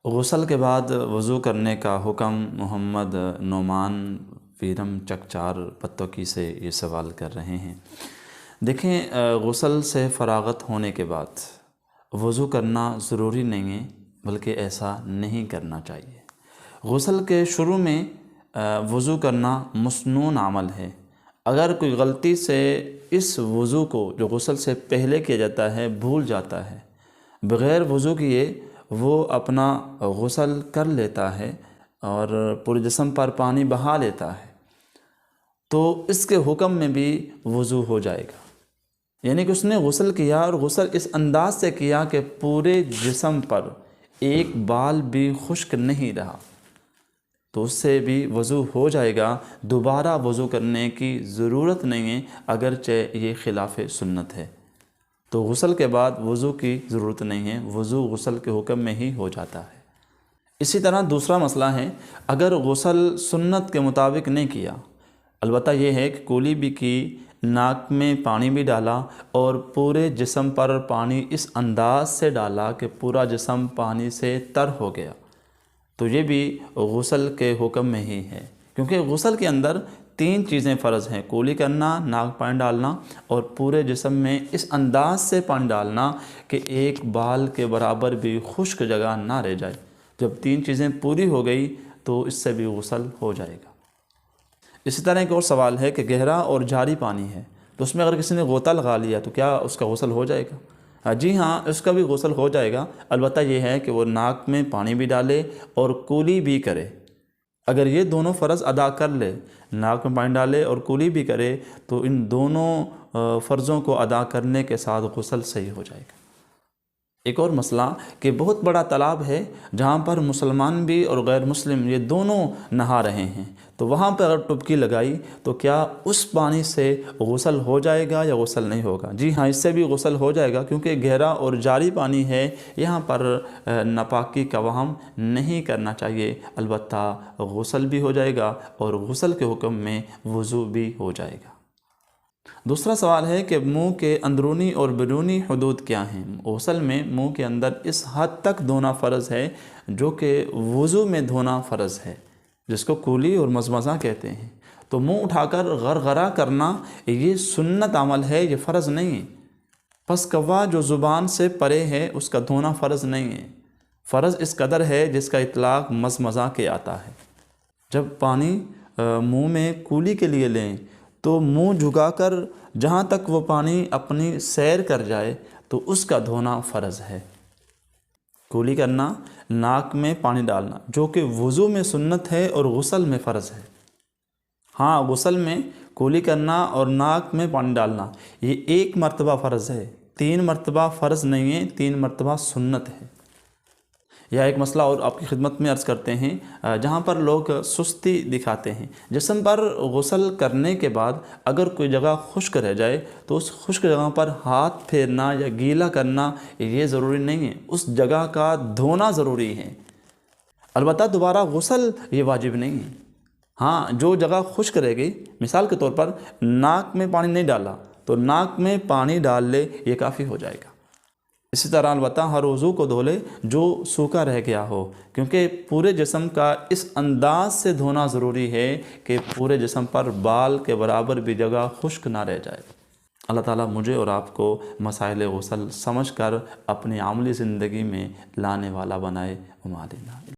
غسل کے بعد وضو کرنے کا حکم محمد نعمان پیرم چکچار پتوکی سے یہ سوال کر رہے ہیں۔ دیکھیں، غسل سے فراغت ہونے کے بعد وضو کرنا ضروری نہیں ہے، بلکہ ایسا نہیں کرنا چاہیے۔ غسل کے شروع میں وضو کرنا مسنون عمل ہے۔ اگر کوئی غلطی سے اس وضو کو جو غسل سے پہلے کیا جاتا ہے بھول جاتا ہے، بغیر وضو کیے وہ اپنا غسل کر لیتا ہے اور پورے جسم پر پانی بہا لیتا ہے، تو اس کے حکم میں بھی وضو ہو جائے گا۔ یعنی کہ اس نے غسل کیا اور غسل اس انداز سے کیا کہ پورے جسم پر ایک بال بھی خشک نہیں رہا، تو اس سے بھی وضو ہو جائے گا۔ دوبارہ وضو کرنے کی ضرورت نہیں ہے، اگرچہ یہ خلاف سنت ہے۔ تو غسل کے بعد وضو کی ضرورت نہیں ہے، وضو غسل کے حکم میں ہی ہو جاتا ہے۔ اسی طرح دوسرا مسئلہ ہے، اگر غسل سنت کے مطابق نہیں کیا، البتہ یہ ہے کہ کولی بھی کی، ناک میں پانی بھی ڈالا اور پورے جسم پر پانی اس انداز سے ڈالا کہ پورا جسم پانی سے تر ہو گیا، تو یہ بھی غسل کے حکم میں ہی ہے، کیونکہ غسل کے اندر 3 چیزیں فرض ہیں: کولی کرنا، ناک پانی ڈالنا اور پورے جسم میں اس انداز سے پانی ڈالنا کہ ایک بال کے برابر بھی خشک جگہ نہ رہ جائے۔ جب 3 چیزیں پوری ہو گئی تو اس سے بھی غسل ہو جائے گا۔ اسی طرح ایک اور سوال ہے کہ گہرا اور جاری پانی ہے، تو اس میں اگر کسی نے غوطہ لگا لیا تو کیا اس کا غسل ہو جائے گا؟ جی ہاں، اس کا بھی غسل ہو جائے گا، البتہ یہ ہے کہ وہ ناک میں پانی بھی ڈالے اور کولی بھی کرے۔ اگر یہ دونوں فرض ادا کر لے، ناک میں پانی ڈالے اور کولی بھی کرے، تو ان دونوں فرضوں کو ادا کرنے کے ساتھ غسل صحیح ہو جائے گا۔ ایک اور مسئلہ کہ بہت بڑا تالاب ہے جہاں پر مسلمان بھی اور غیر مسلم یہ دونوں نہا رہے ہیں، تو وہاں پر اگر ڈبکی لگائی تو کیا اس پانی سے غسل ہو جائے گا یا غسل نہیں ہوگا؟ جی ہاں، اس سے بھی غسل ہو جائے گا، کیونکہ گہرا اور جاری پانی ہے، یہاں پر ناپاکی کا وہم نہیں کرنا چاہیے۔ البتہ غسل بھی ہو جائے گا اور غسل کے حکم میں وضو بھی ہو جائے گا۔ دوسرا سوال ہے کہ منہ کے اندرونی اور بیرونی حدود کیا ہیں؟ غسل میں منہ کے اندر اس حد تک دھونا فرض ہے جو کہ وضو میں دھونا فرض ہے، جس کو کولی اور مزمزہ کہتے ہیں۔ تو منہ اٹھا کر غرغرہ کرنا یہ سنت عمل ہے، یہ فرض نہیں ہے۔ پس کوا جو زبان سے پرے ہے اس کا دھونا فرض نہیں ہے، فرض اس قدر ہے جس کا اطلاق مزمزہ کے آتا ہے۔ جب پانی منہ میں کولی کے لیے لیں تو منہ جھکا کر جہاں تک وہ پانی اپنی سیر کر جائے تو اس کا دھونا فرض ہے۔ کولی کرنا، ناک میں پانی ڈالنا جو کہ وضو میں سنت ہے اور غسل میں فرض ہے۔ ہاں، غسل میں کولی کرنا اور ناک میں پانی ڈالنا یہ 1 مرتبہ فرض ہے، 3 مرتبہ فرض نہیں ہے، 3 مرتبہ سنت ہے۔ یا ایک مسئلہ اور آپ کی خدمت میں عرض کرتے ہیں، جہاں پر لوگ سستی دکھاتے ہیں، جسم پر غسل کرنے کے بعد اگر کوئی جگہ خشک رہ جائے تو اس خشک جگہ پر ہاتھ پھیرنا یا گیلا کرنا یہ ضروری نہیں ہے، اس جگہ کا دھونا ضروری ہے۔ البتہ دوبارہ غسل یہ واجب نہیں ہے۔ ہاں، جو جگہ خشک رہ گئی، مثال کے طور پر ناک میں پانی نہیں ڈالا تو ناک میں پانی ڈال لے، یہ کافی ہو جائے گا۔ اسی طرح البتہ ہر عضو کو دھو لے جو سوکھا رہ گیا ہو، کیونکہ پورے جسم کا اس انداز سے دھونا ضروری ہے کہ پورے جسم پر بال کے برابر بھی جگہ خشک نہ رہ جائے۔ اللہ تعالیٰ مجھے اور آپ کو مسائل غسل سمجھ کر اپنی عملی زندگی میں لانے والا بنائے۔